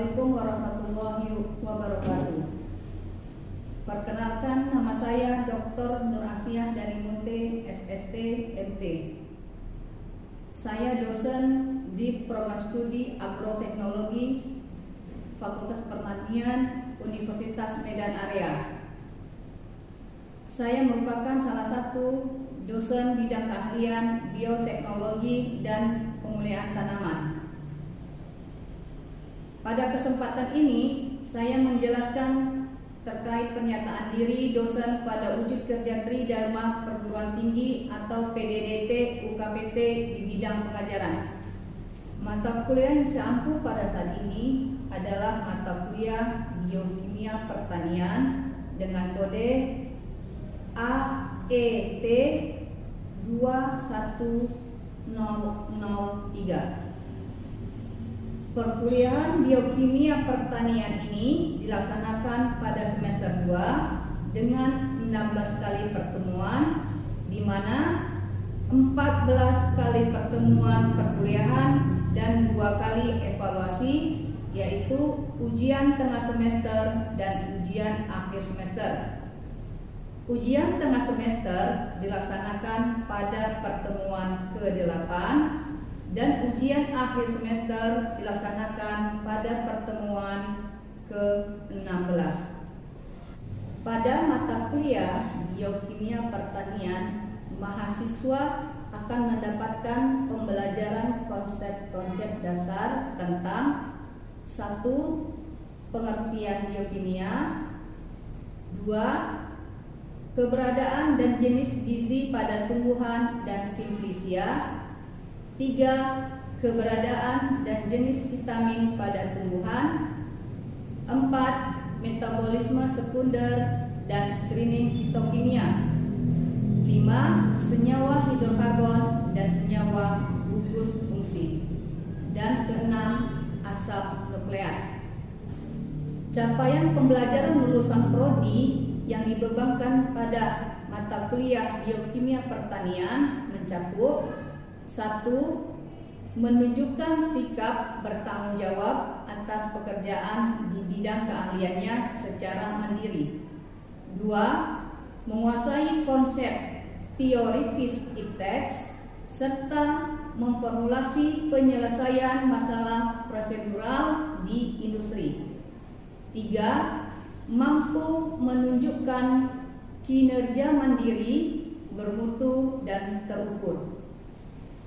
Assalamualaikum warahmatullahi wabarakatuh. Perkenalkan, nama saya Dr. Nur Asyah dari Munte, SST, MT. Saya dosen di program studi Agroteknologi Fakultas Pertanian Universitas Medan Area. Saya merupakan salah satu dosen bidang keahlian bioteknologi dan pemulihan tanaman. Pada kesempatan ini, saya menjelaskan terkait pernyataan diri dosen pada wujud kerja Tridharma Perguruan Tinggi atau PDDT UKPT di bidang pengajaran. Mata kuliah yang saya ampu pada saat ini adalah mata kuliah Biokimia Pertanian dengan kode AET 21003. Perkuliahan Biokimia Pertanian ini dilaksanakan pada semester 2 dengan 16 kali pertemuan, di mana 14 kali pertemuan perkuliahan dan 2 kali evaluasi, yaitu ujian tengah semester dan ujian akhir semester. Ujian tengah semester dilaksanakan pada pertemuan ke-8 dan ujian akhir semester dilaksanakan pada pertemuan ke-16. Pada mata kuliah Biokimia Pertanian, mahasiswa akan mendapatkan pembelajaran konsep-konsep dasar tentang 1. Pengertian biokimia, 2. Keberadaan dan jenis gizi pada tumbuhan dan simplisia, 3. Keberadaan dan jenis vitamin pada tumbuhan, 4. Metabolisme sekunder dan screening fitokimia, 5. Senyawa hidrokarbon dan senyawa gugus fungsi, dan ke-6. Asam nukleat. Capaian pembelajaran lulusan prodi yang dibebankan pada mata kuliah Biokimia Pertanian mencakup 1. Menunjukkan sikap bertanggung jawab atas pekerjaan di bidang keahliannya secara mandiri. 2. Menguasai konsep teoritis ipteks serta memformulasi penyelesaian masalah prosedural di industri. 3. Mampu menunjukkan kinerja mandiri, bermutu dan terukur.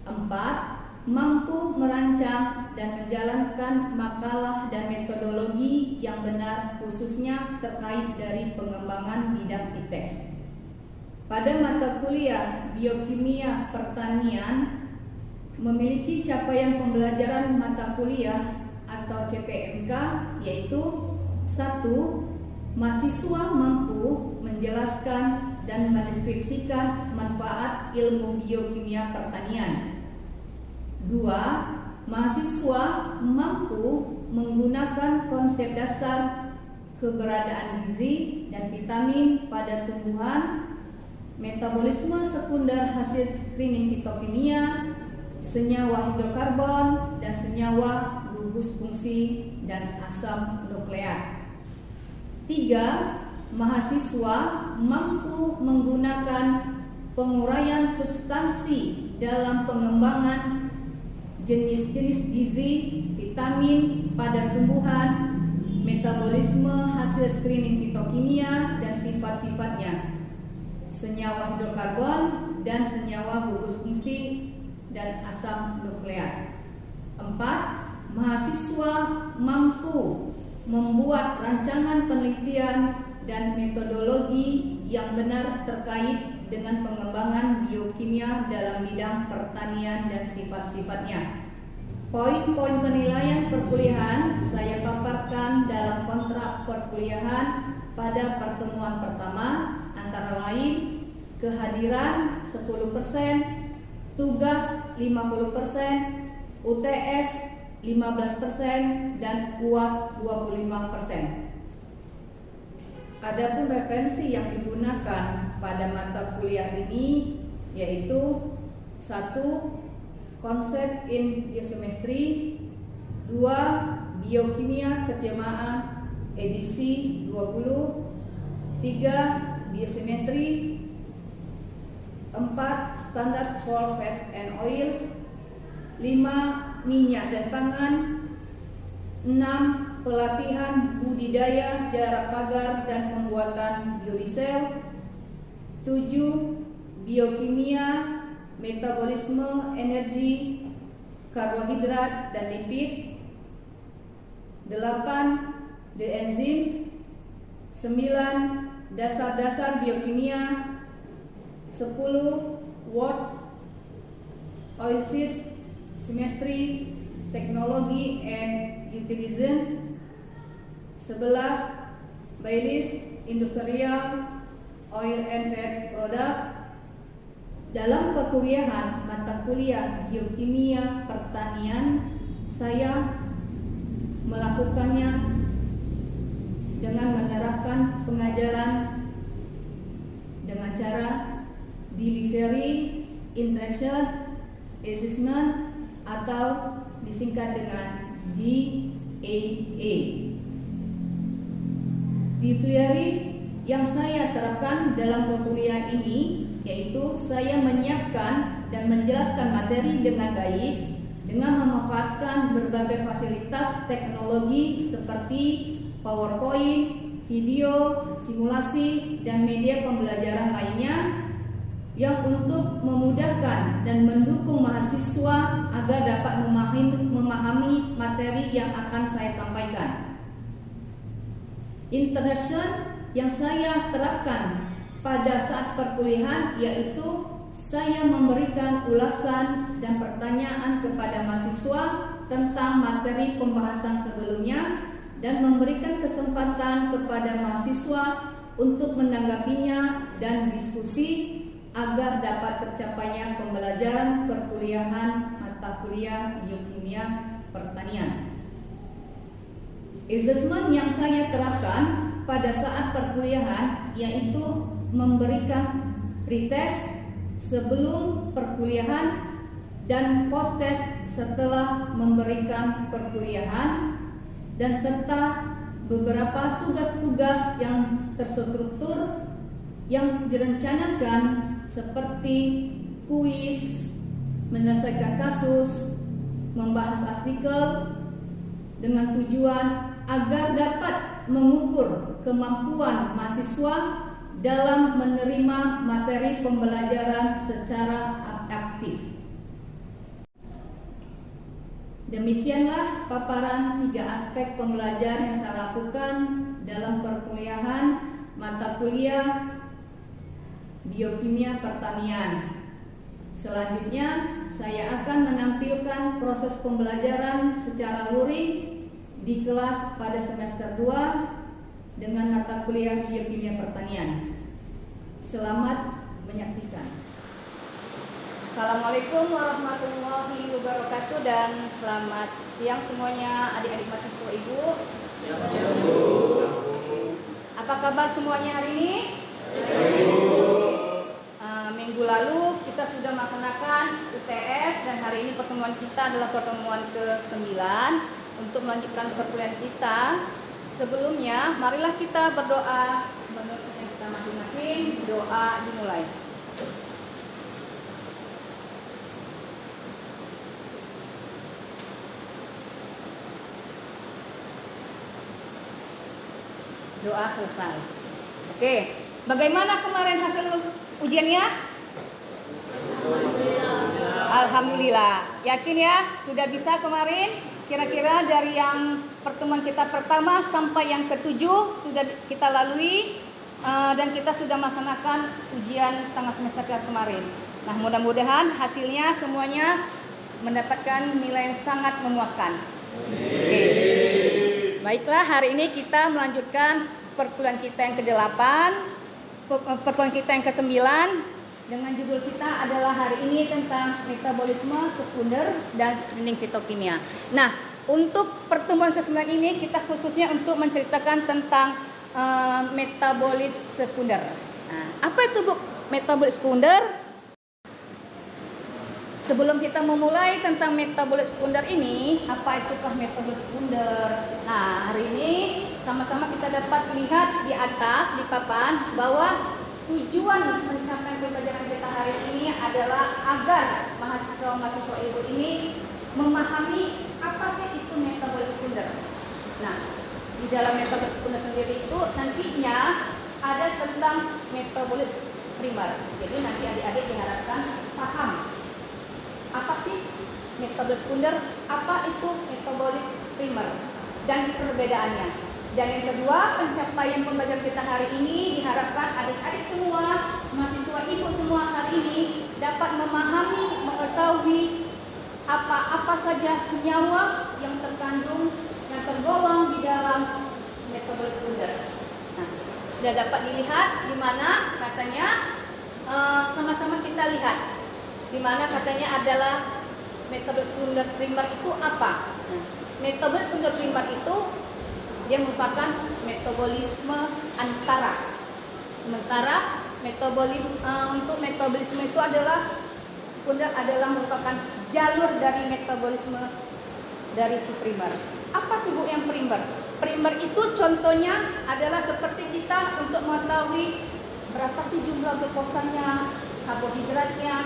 4. Mampu merancang dan menjalankan makalah dan metodologi yang benar, khususnya terkait dari pengembangan bidang ipteks. Pada mata kuliah Biokimia Pertanian memiliki capaian pembelajaran mata kuliah atau CPMK, yaitu 1. Mahasiswa mampu menjelaskan dan mendeskripsikan manfaat ilmu biokimia pertanian. 2. Mahasiswa mampu menggunakan konsep dasar keberadaan gizi dan vitamin pada tumbuhan, metabolisme sekunder hasil screening fitokimia, senyawa hidrokarbon dan senyawa gugus fungsi, dan asam nukleat. 3. Mahasiswa mampu menggunakan penguraian substansi dalam pengembangan jenis-jenis gizi, vitamin pada tumbuhan, metabolisme hasil screening fitokimia dan sifat-sifatnya, senyawa hidrokarbon dan senyawa gugus fungsi, dan asam nukleat. 4. Mahasiswa mampu membuat rancangan penelitian dan metodologi yang benar terkait dengan pengembangan biokimia dalam bidang pertanian dan sifat-sifatnya. Poin-poin penilaian perkuliahan saya paparkan dalam kontrak perkuliahan pada pertemuan pertama, antara lain kehadiran 10%, tugas 50%, UTS 15%, dan UAS 25%. Adapun referensi yang digunakan pada mata kuliah ini yaitu 1. Konsep in biochemistry, 2. Biokimia Terjemahan edisi 20. 3. Biosimetri. 4. Standard for Fats and Oils. 5. Minyak dan pangan. 6. Pelatihan budidaya jarak pagar dan pembuatan biodiesel. 7. Biokimia, metabolisme, energi, karbohidrat, dan lipid. 8. The enzymes. 9. Dasar-dasar biokimia. 10. Word Oasis Chemistry, Technology and Utilism. 11. Baylis Industrial Oil and Fat Product. Dalam perkuliahan mata kuliah Biokimia Pertanian, saya melakukannya dengan menerapkan pengajaran dengan cara delivery, interaction, assessment, atau disingkat dengan DAA. Delivery yang saya terapkan dalam perkuliahan ini yaitu saya menyiapkan dan menjelaskan materi dengan baik dengan memanfaatkan berbagai fasilitas teknologi seperti PowerPoint, video, simulasi, dan media pembelajaran lainnya yang untuk memudahkan dan mendukung mahasiswa agar dapat memahami materi yang akan saya sampaikan. Introduction yang saya terapkan pada saat perkuliahan yaitu saya memberikan ulasan dan pertanyaan kepada mahasiswa tentang materi pembahasan sebelumnya dan memberikan kesempatan kepada mahasiswa untuk menanggapinya dan diskusi agar dapat tercapainya pembelajaran perkuliahan mata kuliah Biokimia Pertanian. Assessment yang saya terapkan pada saat perkuliahan yaitu memberikan pretest sebelum perkuliahan dan post-test setelah memberikan perkuliahan, dan serta beberapa tugas-tugas yang terstruktur yang direncanakan seperti kuis, menyelesaikan kasus, membahas artikel dengan tujuan agar dapat mengukur kemampuan mahasiswa dalam menerima materi pembelajaran secara aktif. Demikianlah paparan 3 aspek pembelajaran yang saya lakukan dalam perkuliahan mata kuliah Biokimia Pertanian. Selanjutnya, saya akan menampilkan proses pembelajaran secara luring di kelas pada semester 2 dengan mata kuliah Biokimia Pertanian. Selamat menyaksikan. Assalamualaikum warahmatullahi wabarakatuh dan selamat siang semuanya adik-adik mahasiswa Ibu. Apa kabar semuanya hari ini? Minggu lalu kita sudah melaksanakan UTS dan hari ini pertemuan kita adalah pertemuan ke-9 untuk melanjutkan perkuliahan kita. Sebelumnya, marilah kita berdoa menurut yang kita masing-masing. Doa dimulai. Doa selesai. Oke, bagaimana kemarin hasil ujiannya? Alhamdulillah. Yakin ya? Sudah bisa kemarin? Kira-kira dari yang pertemuan kita pertama sampai yang ke-7 sudah kita lalui dan kita sudah melaksanakan ujian tengah semester kemarin. Nah, mudah-mudahan hasilnya semuanya mendapatkan nilai yang sangat memuaskan. Oke. Baiklah, hari ini kita melanjutkan perkuliahan kita yang ke-8, perkuliahan kita yang ke-9 dengan judul kita adalah hari ini tentang metabolisme sekunder dan screening fitokimia. Nah, untuk pertemuan ke-9 ini kita khususnya untuk menceritakan tentang metabolit sekunder. Nah, apa itu Bu metabolit sekunder? Sebelum kita memulai tentang metabolit sekunder ini, apa itukah metabolit sekunder? Nah, hari ini sama-sama kita dapat lihat di atas, di papan, bahwa tujuan mencapai pembelajaran kita hari ini adalah agar mahasiswa-mahasiswa ibu ini memahami apa sih itu metabolit sekunder. Nah, di dalam metabolit sekunder sendiri itu nantinya ada tentang metabolit primer. Jadi nanti adik-adik diharapkan paham apa sih metabolit sekunder, apa itu metabolit primer, dan perbedaannya. Dan yang kedua, pencapaian pembelajaran kita hari ini diharapkan adik-adik semua, mahasiswa ibu semua hari ini dapat memahami, mengetahui apa-apa saja senyawa yang terkandung, yang tergolong di dalam metabolit sekunder. Nah, sudah dapat dilihat di mana katanya sama-sama kita lihat. Di mana katanya adalah metabolit sekunder primer itu apa? Nah, metabolit sekunder primer itu dia merupakan metabolisme antara. Sementara untuk metabolisme itu adalah sekunder adalah merupakan jalur dari metabolisme dari si primer. Apa tuh Bu yang primer? Primer itu contohnya adalah seperti kita untuk mengetahui berapa sih jumlah glukosannya, karbohidratnya,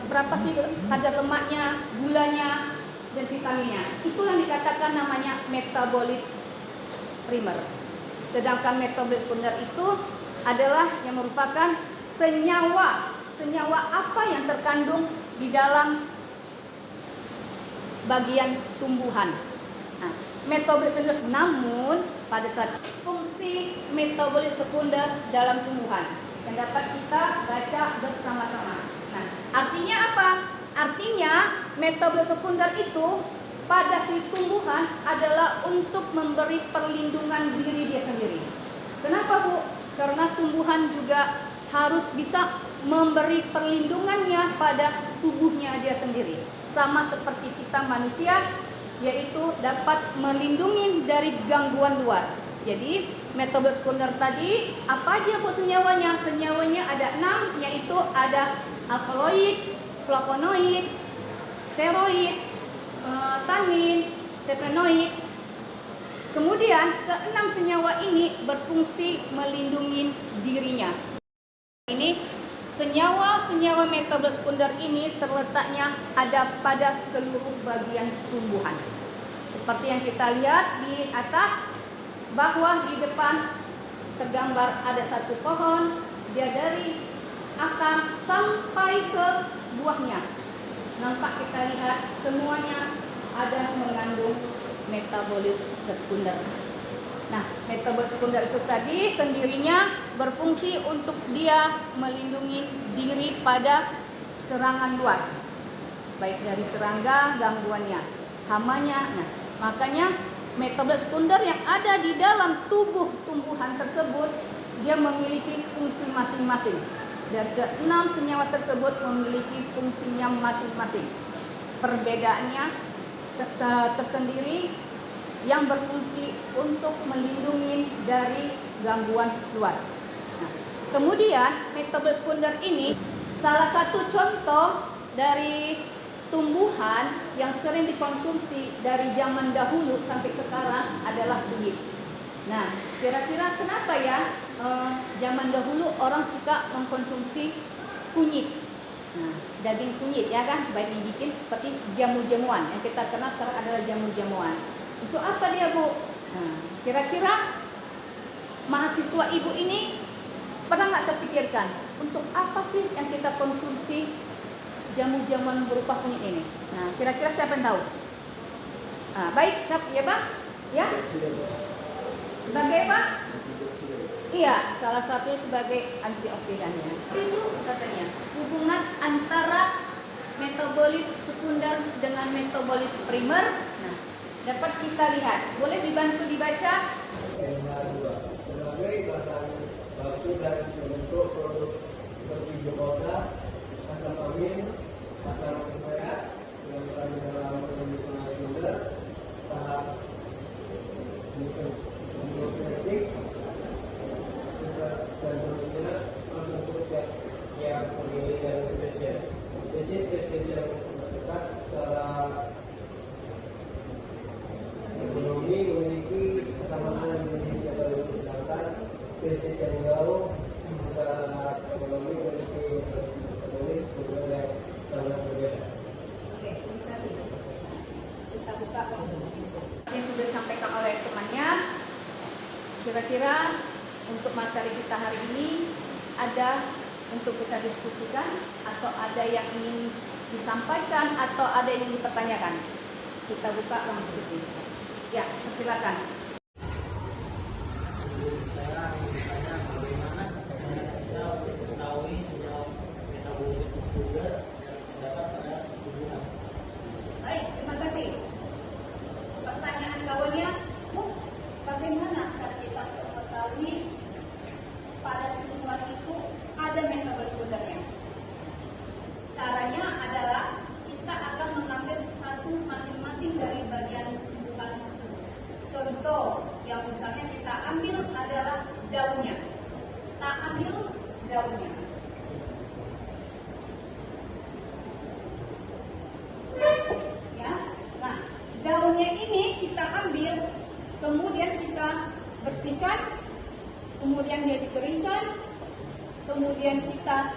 berapa sih kadar lemaknya, gulanya, dan vitaminnya. Itulah yang dikatakan namanya metabolit primer. Sedangkan metabolit sekunder itu adalah yang merupakan senyawa apa yang terkandung di dalam bagian tumbuhan. Nah, metabolit sekunder namun pada saat fungsi metabolit sekunder dalam tumbuhan yang dapat kita baca bersama-sama. Nah, artinya apa? Artinya metabolit sekunder itu pada si tumbuhan adalah untuk memberi perlindungan diri dia sendiri. Kenapa Bu? Karena tumbuhan juga harus bisa memberi perlindungannya pada tubuhnya dia sendiri. Sama seperti kita manusia, yaitu dapat melindungi dari gangguan luar. Jadi metabolit sekunder tadi apa aja Bu senyawanya? Senyawanya ada 6, yaitu ada alkaloid, flavonoid, steroid, tanin, terpenoid. Kemudian keenam senyawa ini berfungsi melindungi dirinya. Ini senyawa metabolit sekunder ini terletaknya ada pada seluruh bagian tumbuhan. Seperti yang kita lihat di atas, bahwa di depan tergambar ada satu pohon, dia dari akar sampai ke buahnya. Nampak kita lihat semuanya ada mengandung metabolit sekunder. Nah, metabolit sekunder itu tadi sendirinya berfungsi untuk dia melindungi diri pada serangan luar, baik dari serangga, gangguannya, hamanya. Nah, makanya metabolit sekunder yang ada di dalam tubuh tumbuhan tersebut dia memiliki fungsi masing-masing. Dan keenam senyawa tersebut memiliki fungsinya masing-masing. Perbedaannya tersendiri yang berfungsi untuk melindungi dari gangguan luar. Nah, kemudian metabolit sekunder ini salah satu contoh dari tumbuhan yang sering dikonsumsi dari zaman dahulu sampai sekarang adalah kunyit. Nah, kira-kira kenapa ya zaman dahulu orang suka mengkonsumsi kunyit? Nah, daging kunyit ya kan, baik dibikin seperti jamu-jamuan. Yang kita kenal sekarang adalah jamu-jamuan. Itu apa dia Bu? Nah, kira-kira mahasiswa ibu ini pernah nggak terpikirkan untuk apa sih yang kita konsumsi jamu-jamuan berupa kunyit ini? Nah, kira-kira siapa yang tahu? Nah, baik, siapa ya Bang? Ya? Sebagai apa? Iya, salah satunya sebagai antioksidannya. Itu katanya hubungan antara metabolit sekunder dengan metabolit primer. Nah, dapat kita lihat. Boleh dibantu dibaca? Sebagai bahan baku dan membentuk produk seperti glukosa, asam amin, asam urea yang berada dalam pembentukan sekunder, tahap genetik, dan berikutnya membentuk yang terdiri dari spesies kita hari ini ada untuk kita diskusikan atau ada yang ingin disampaikan atau ada yang ingin dipertanyakan? Kita buka ruang diskusi. Ya, silakan. Saya ingin bertanya bagaimana kita mengetahui senyawa metabolisme sugar yang terdapat pada tubuh. Baik, terima kasih. Pertanyaan kawannya, Bu, bagaimana cara kita untuk mengetahui pada tubuh itu ada metabolisme sugarnya? Caranya adalah kita akan mengambil satu masing-masing dari bagian tumbuhan tersebut. Contoh yang misalnya kita ambil adalah daunnya. Kita ambil daunnya. Ya, nah daunnya ini kita ambil, kemudian kita bersihkan, kemudian dia dikeringkan, kemudian kita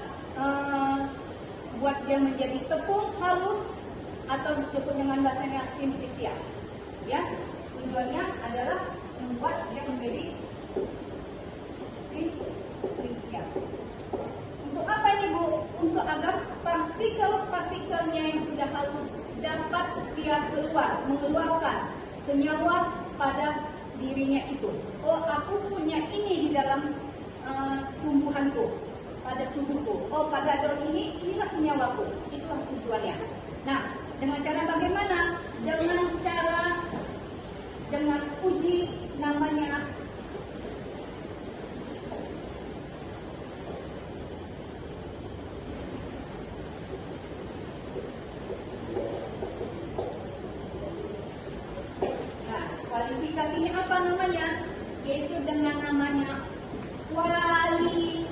buat dia menjadi tepung halus atau disebut dengan bahasanya simplisia. Ya, tujuannya adalah membuat dia menjadi simplisia. Untuk apa ini, Bu? Untuk agar partikel-partikelnya yang sudah halus dapat dia mengeluarkan senyawa pada dirinya itu. Oh, aku punya ini di dalam tumbuhanku, pada tubuhku. Oh, pada daun ini, inilah senyawaku. Itulah tujuannya. Nah, dengan cara bagaimana? Dengan uji namanya kualifikasinya apa namanya? Yaitu dengan namanya kualitatif.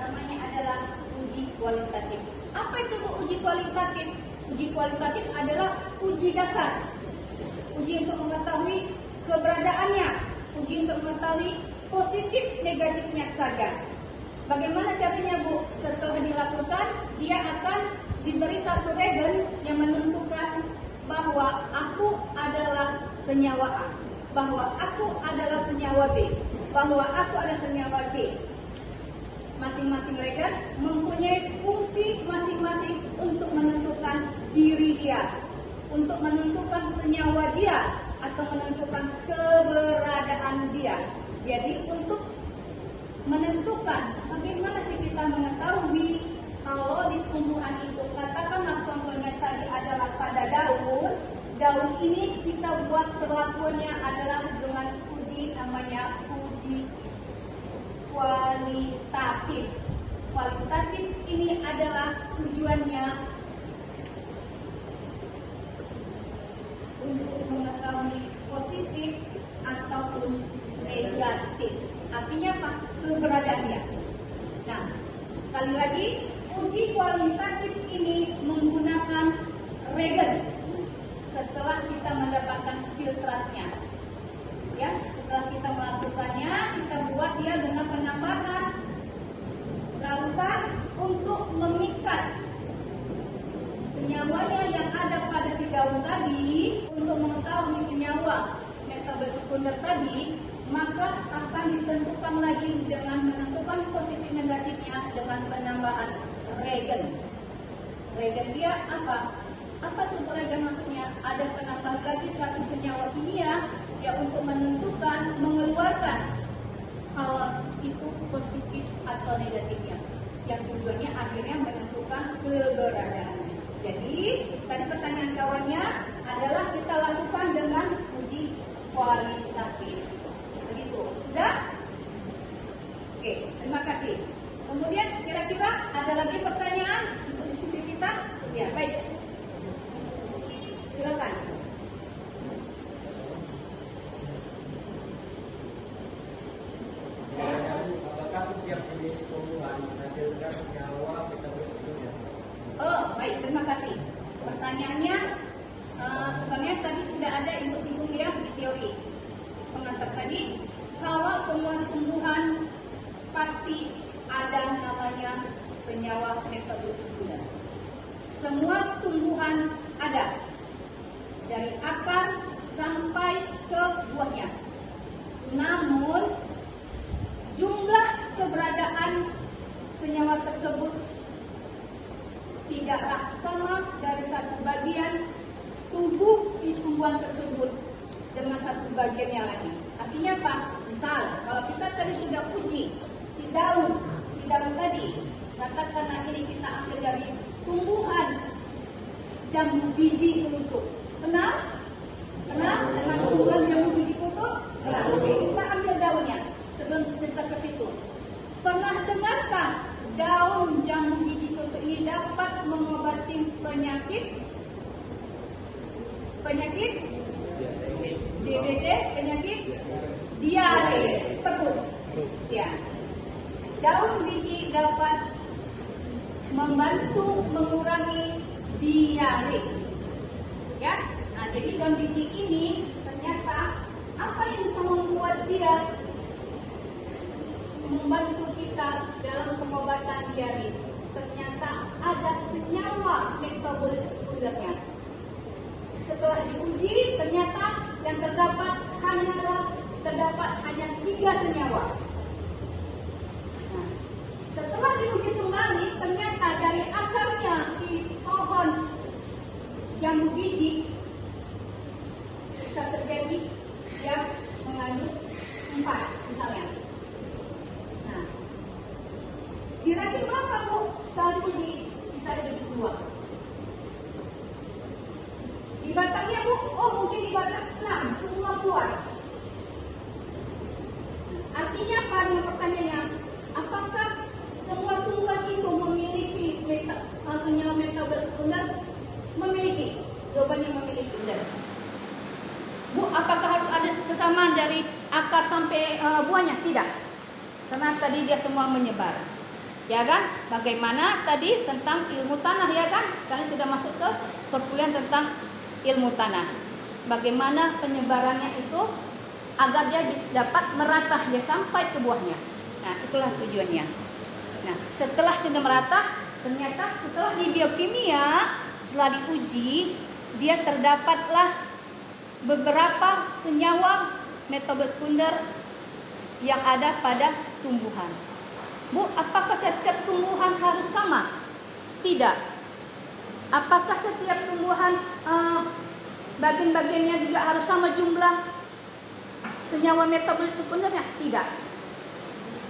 Namanya adalah uji kualitatif. Apa itu, Bu, uji kualitatif? Uji kualitatif adalah uji dasar. Uji untuk mengetahui keberadaannya, uji untuk mengetahui positif negatifnya saja. Bagaimana caranya, Bu? Setelah dilakukan, dia akan diberi satu regen yang menentukan bahwa aku adalah senyawa A, bahwa aku adalah senyawa B, bahwa aku adalah senyawa C. Masing-masing regen mempunyai fungsi masing-masing untuk menentukan diri dia, untuk menentukan senyawa dia, atau menentukan keberadaan dia. Jadi untuk menentukan bagaimana sih kita mengetahui kalau di tumbuhan itu, katakanlah contohnya tadi adalah pada daun ini kita buat perlakuannya adalah dengan uji namanya uji kualitatif. Kualitatif ini adalah tujuannya untuk mengetahui positif ataupun negatif. Artinya apa? Keberadaannya. Nah, sekali lagi, uji kualitatif ini menggunakan regen. Setelah kita mendapatkan filtratnya, ya, setelah kita melakukannya, kita buat dia dengan penambahan lautan untuk mengikat senyawanya yang ada pada si daun tadi. Untuk mengetahui senyawa metabolisme sekunder tadi, maka akan ditentukan lagi dengan menentukan positif negatifnya dengan penambahan regen. Regen dia apa? Apa tuh regen maksudnya? Ada penambah lagi satu senyawa kimia yang untuk menentukan, mengeluarkan kalau itu positif atau negatifnya. Yang tujuannya akhirnya menentukan keberadaannya. Jadi, tadi pertanyaan kawannya adalah kita lakukan dengan uji kualitatif. Begitu, sudah? Oke, terima kasih. Kemudian kira-kira ada lagi pertanyaan untuk diskusi kita? Ya, baik. Silakan. Apakah setiap jenis tumbuhan menghasilkan senyawa metabolisme sugar? Oh, baik, terima kasih. Pertanyaannya sebenarnya tadi sudah ada ibu singgung ya di teori pengantar tadi. Kalau semua tumbuhan pasti ada namanya senyawa metabolisme sugar. Semua tumbuhan ada. Dari akar sampai ke buahnya. Namun jumlah keberadaan senyawa tersebut tidaklah sama dari satu bagian tubuh si tumbuhan tersebut dengan satu bagian yang lain. Artinya apa? Misal, kalau kita tadi sudah uji di daun tadi, katakanlah ini kita ambil dari tumbuhan jambu biji kelutuk. Kenal dengan tumbuhan jambu biji kelutuk? Kenal. Kita ambil daunnya sebelum kita ke situ. Pernah dengarkah daun jambu biji kelutuk ini dapat mengobati penyakit DBD, penyakit diare, perut. Ya. Daun biji dapat membantu mengurangi diare. Ya. Nah, jadi daun biji ini ternyata apa yang bisa membuat dia membantu kita dalam pengobatan diare? Ternyata ada senyawa metabolit sekundernya. Setelah diuji, ternyata yang terdapat hanya 3 senyawa. Nah, setelah diuji kembali, ternyata dari akarnya si pohon jambu biji bisa terjadi yang mengandung 4 misalnya. Nah, kira-kira berapa Bu setelah diuji bisa jadi keluar? Di batangnya Bu, mungkin di batang 6, semua keluar. Artinya apa? Dengan pertanyaannya, apakah semua tumbuhan itu memiliki senyawa metabolit sekunder? Memiliki. Jawabannya memiliki. Bu, apakah harus ada kesamaan dari akar sampai buahnya? Tidak. Karena tadi dia semua menyebar. Ya kan? Bagaimana tadi tentang ilmu tanah, ya kan? Kalian sudah masuk ke perkuliahan tentang ilmu tanah. Bagaimana penyebarannya itu agar dia dapat merata, dia sampai ke buahnya. Nah, itulah tujuannya. Nah, setelah sudah merata, ternyata setelah di biokimia, setelah diuji, dia terdapatlah beberapa senyawa metabolit sekunder yang ada pada tumbuhan. Bu, apakah setiap tumbuhan harus sama? Tidak. Apakah setiap tumbuhan bagian-bagiannya juga harus sama jumlah senyawa metabolit sekundernya? Tidak.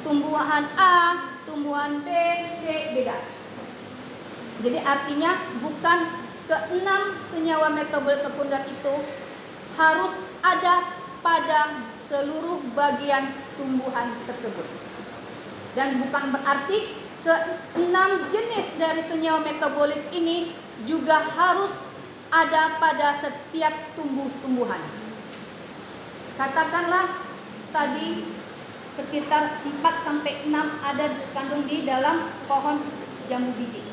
Tumbuhan A, tumbuhan B, C beda. Jadi artinya bukan ke-6 senyawa metabolit sekunder itu harus ada pada seluruh bagian tumbuhan tersebut. Dan bukan berarti ke-6 jenis dari senyawa metabolit ini juga harus ada pada setiap tumbuh-tumbuhan. Katakanlah tadi sekitar 4-6 ada kandung di dalam pohon jambu biji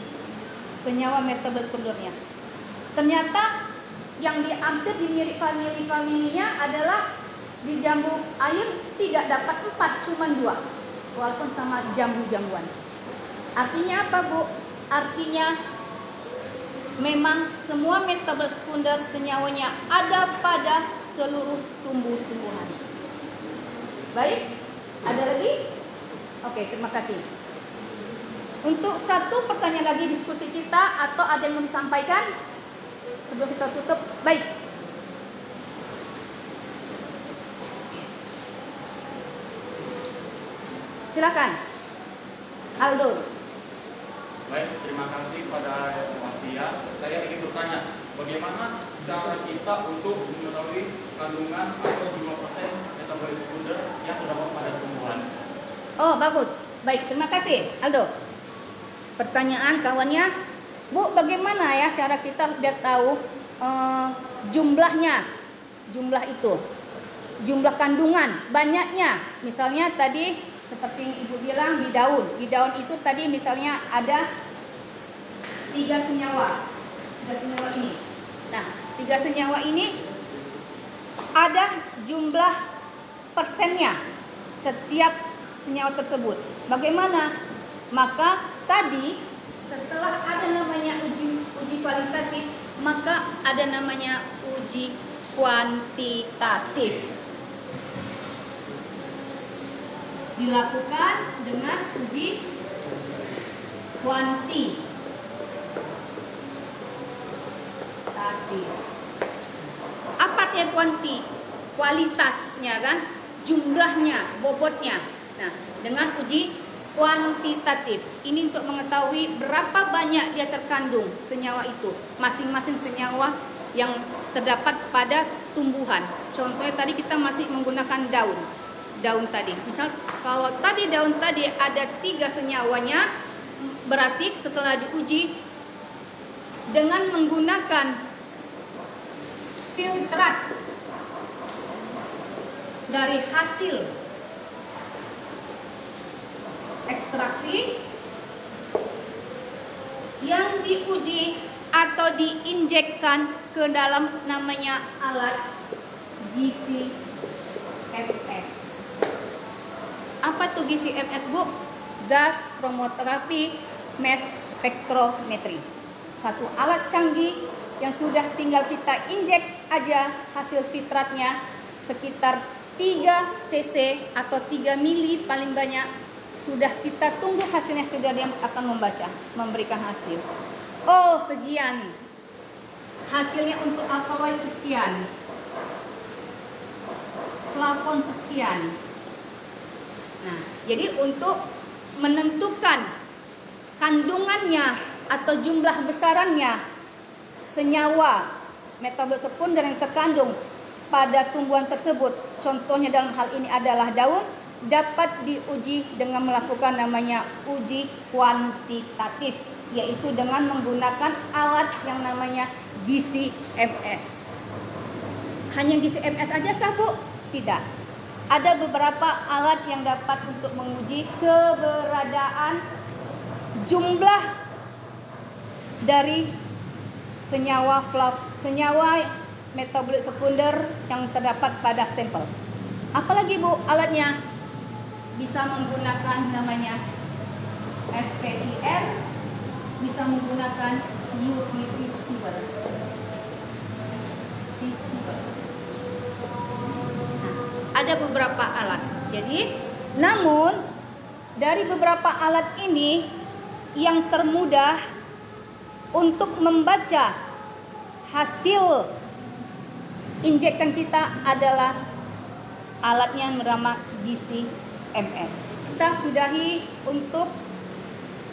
senyawa metabolit sekundernya. Ternyata yang hampir di mirip famili-familinya adalah di jambu air tidak dapat 4, cuma 2, walaupun sama jambu-jambuan. Artinya apa Bu? Artinya memang semua metabolit sekunder senyawanya ada pada seluruh tumbuh-tumbuhan. Baik, ada lagi? Oke, terima kasih. Untuk satu pertanyaan lagi diskusi kita, atau ada yang mau disampaikan sebelum kita tutup? Baik. Silakan, Aldo. Baik, terima kasih pada Wasia. Saya ingin bertanya, bagaimana cara kita untuk mengetahui kandungan atau jumlah persen metabolit sekunder yang terdapat pada tumbuhan? Oh, bagus. Baik, terima kasih, Aldo. Pertanyaan kawannya, Bu, bagaimana ya cara kita biar tahu jumlahnya, jumlah itu, jumlah kandungan, banyaknya. Misalnya tadi seperti yang Ibu bilang di daun itu tadi misalnya ada 3 senyawa, 3 senyawa ini. Nah, 3 senyawa ini ada jumlah persennya setiap senyawa tersebut. Bagaimana? Maka tadi setelah ada namanya uji kualitatif, maka ada namanya uji kuantitatif. Dilakukan dengan uji kuantitatif. Apa artinya kuanti? Kualitasnya kan, jumlahnya, bobotnya. Nah, dengan uji kuantitatif ini untuk mengetahui berapa banyak dia terkandung senyawa itu, masing-masing senyawa yang terdapat pada tumbuhan. Contohnya tadi kita masih menggunakan daun tadi. Misal kalau tadi daun tadi ada 3 senyawanya, berarti setelah diuji dengan menggunakan filtrat dari hasil ekstraksi yang diuji atau diinjekkan ke dalam namanya alat GC-MS. Apa tuh GC-MS, Bu? Gas Chromatography Mass Spectrometry. Satu alat canggih yang sudah tinggal kita injek aja hasil filtratnya sekitar 3 cc atau 3 mili paling banyak, sudah kita tunggu hasilnya, sudah dia akan memberikan hasil. Oh, sekian. Hasilnya untuk alkaloid sekian. Flavon sekian. Nah, jadi untuk menentukan kandungannya atau jumlah besarannya senyawa metabolit sekunder yang terkandung pada tumbuhan tersebut, contohnya dalam hal ini adalah daun, dapat diuji dengan melakukan namanya uji kuantitatif, yaitu dengan menggunakan alat yang namanya GC-MS. Hanya GC-MS aja kah, Bu? Tidak. Ada beberapa alat yang dapat untuk menguji keberadaan jumlah dari senyawa metabolit sekunder yang terdapat pada sampel. Apalagi, Bu, alatnya? Bisa menggunakan namanya FPIR, bisa menggunakan UV-visible. Ada beberapa alat. Jadi, namun dari beberapa alat ini yang termudah untuk membaca hasil injekan kita adalah alatnya yang bernama GC-MS. Kita sudahi untuk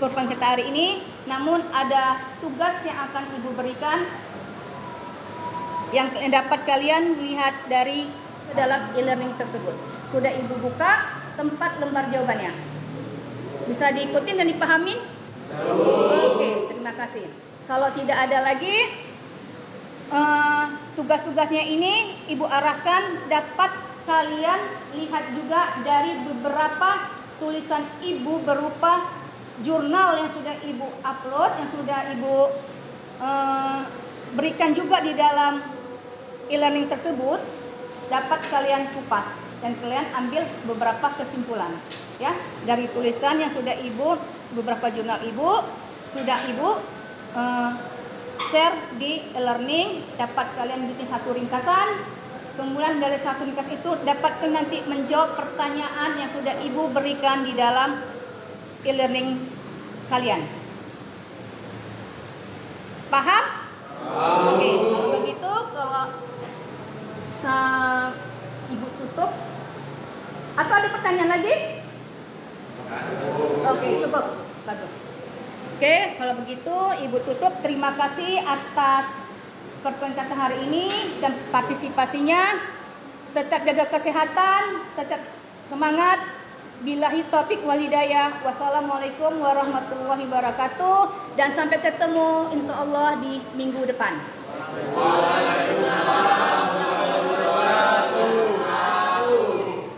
pertemuan kita hari ini, namun ada tugas yang akan Ibu berikan yang dapat kalian lihat dari dalam e-learning tersebut. Sudah Ibu buka tempat lembar jawabannya. Bisa diikutin dan dipahamin? Oke, terima kasih. Kalau tidak ada lagi tugas-tugasnya ini Ibu arahkan dapat kalian lihat juga dari beberapa tulisan Ibu berupa jurnal yang sudah Ibu upload, yang sudah Ibu berikan juga di dalam e-learning tersebut. Dapat kalian kupas dan kalian ambil beberapa kesimpulan, ya, dari tulisan yang sudah Ibu, beberapa jurnal Ibu sudah Ibu share di e-learning. Dapat kalian bikin satu ringkasan, kemudian dari satu ringkas itu dapat nanti menjawab pertanyaan yang sudah Ibu berikan di dalam e-learning kalian. Paham? Oke, kalau begitu, kalau Ibu tutup. Atau ada pertanyaan lagi? Oke, cukup. Bagus. Oke, kalau begitu Ibu tutup. Terima kasih atas pertemuan hari ini dan partisipasinya. Tetap jaga kesehatan, tetap semangat. Billahi taufiq wal hidayah. Wassalamualaikum warahmatullahi wabarakatuh. Dan sampai ketemu insyaallah di minggu depan. Waalaikumsalam.